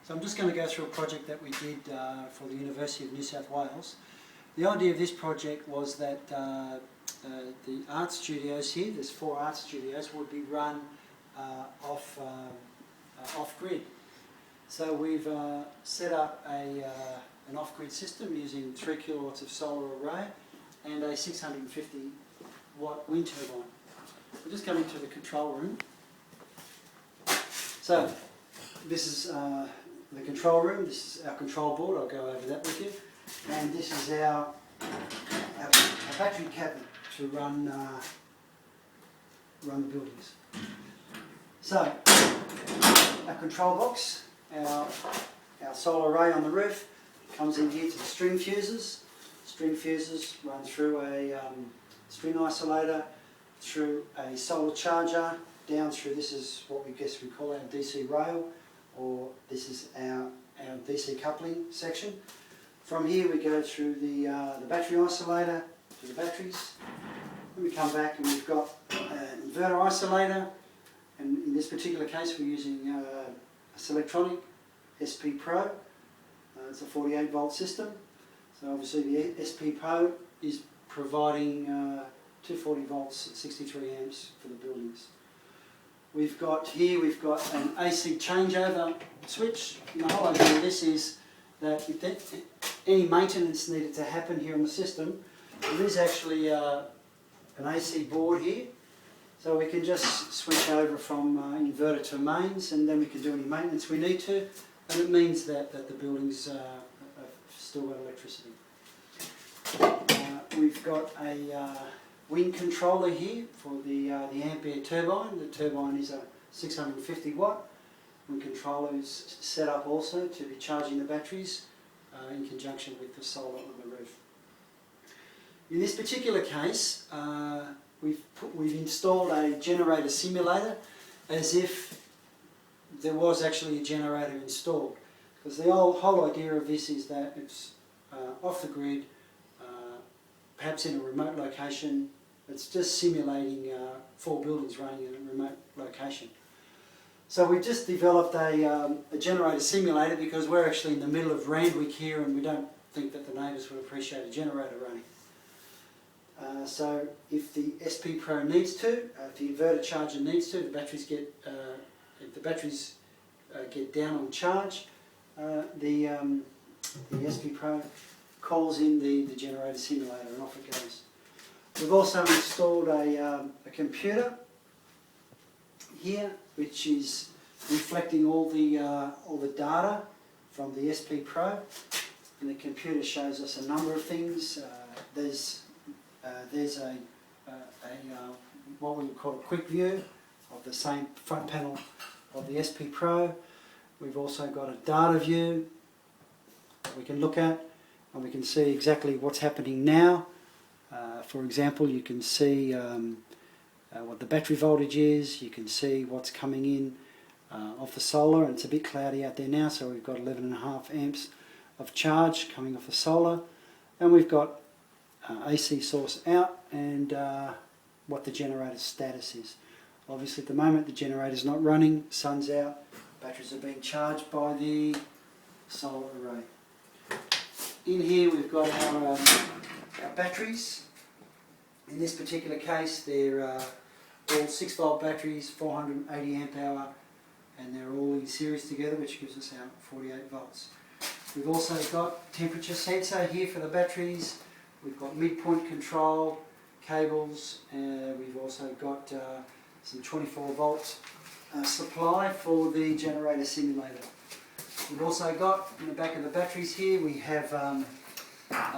So I'm just going to go through a project that we did for the University of New South Wales. The idea of this project was that the art studios here, there's 4 art studios, would be run off-grid. So we've set up an off-grid system using 3 kilowatts of solar array and a 650 watt wind turbine. We'll just come into the control room. So this is the control room, this is our control board, I'll go over that with you. And this is our battery cabinet to run the buildings. So our control box, our solar array on the roof comes in here to the string fuses. String fuses run through a string isolator, through a solar charger, down through, this is what we call our DC rail, or this is our DC coupling section. From here we go through the battery isolator to the batteries. Then we come back and we've got an inverter isolator, and in this particular case we're using a Selectronic SP Pro. It's a 48 volt system. So obviously the SP Pro is providing 240 volts at 63 amps for the buildings. We've got an AC changeover switch. And the whole idea of this is that if any maintenance needed to happen here on the system, there is actually an AC board here. So we can just switch over from inverter to mains, and then we can do any maintenance we need to. And it means that the buildings have still got electricity. We've got a wind controller here for the Ampair turbine. The turbine is a 650 watt. Wind controller is set up also to be charging the batteries in conjunction with the solar on the roof. In this particular case, we've installed a generator simulator as if there was actually a generator installed. Because the whole idea of this is that it's off the grid, perhaps in a remote location. It's just simulating 4 buildings running in a remote location. So we just developed a generator simulator because we're actually in the middle of Randwick here, and we don't think that the neighbours would appreciate a generator running. So if the SP Pro needs to, if the inverter charger needs to, if the batteries get down on charge, the SP Pro calls in the generator simulator and off it goes. We've also installed a computer here, which is reflecting all the data from the SP Pro, and the computer shows us a number of things. There's what we would call a quick view of the same front panel of the SP Pro. We've also got a data view that we can look at, and we can see exactly what's happening now. For example, you can see what the battery voltage is, you can see what's coming in off the solar, and it's a bit cloudy out there now, so we've got 11.5 amps of charge coming off the solar, and we've got AC source out and what the generator's status is. Obviously at the moment the generator's not running, sun's out, batteries are being charged by the solar array. In here we've got our batteries. In this particular case they're all 6 volt batteries, 480 amp hour, and they're all in series together, which gives us our 48 volts. We've also got temperature sensor here for the batteries. We've got midpoint control cables, and we've also got some 24 volt supply for the generator simulator. We've also got in the back of the batteries here, we have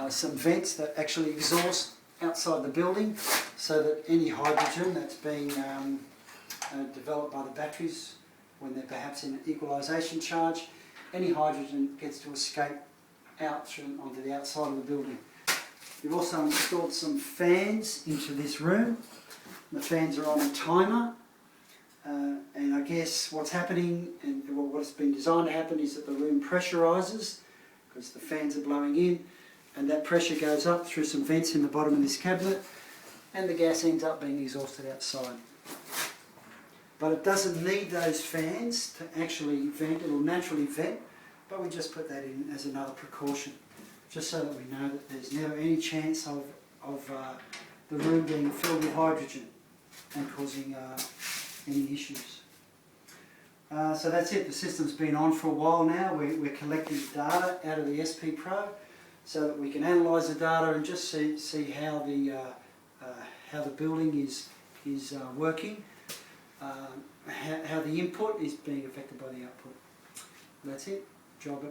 some vents that actually exhaust outside the building, so that any hydrogen that's being developed by the batteries when they're perhaps in an equalisation charge, any hydrogen gets to escape out onto the outside of the building. We've also installed some fans into this room. The fans are on a timer, and I guess what's happening, and what's been designed to happen, is that the room pressurises because the fans are blowing in, and that pressure goes up through some vents in the bottom of this cabinet, and the gas ends up being exhausted outside. But it doesn't need those fans to actually vent. It will naturally vent but we just put that in as another precaution, just so that we know that there's never any chance of the room being filled with hydrogen and causing any issues. So that's it. The system's been on for a while now. We're collecting data out of the SP Pro so that we can analyse the data and just see how the building is working, how the input is being affected by the output. That's it. Job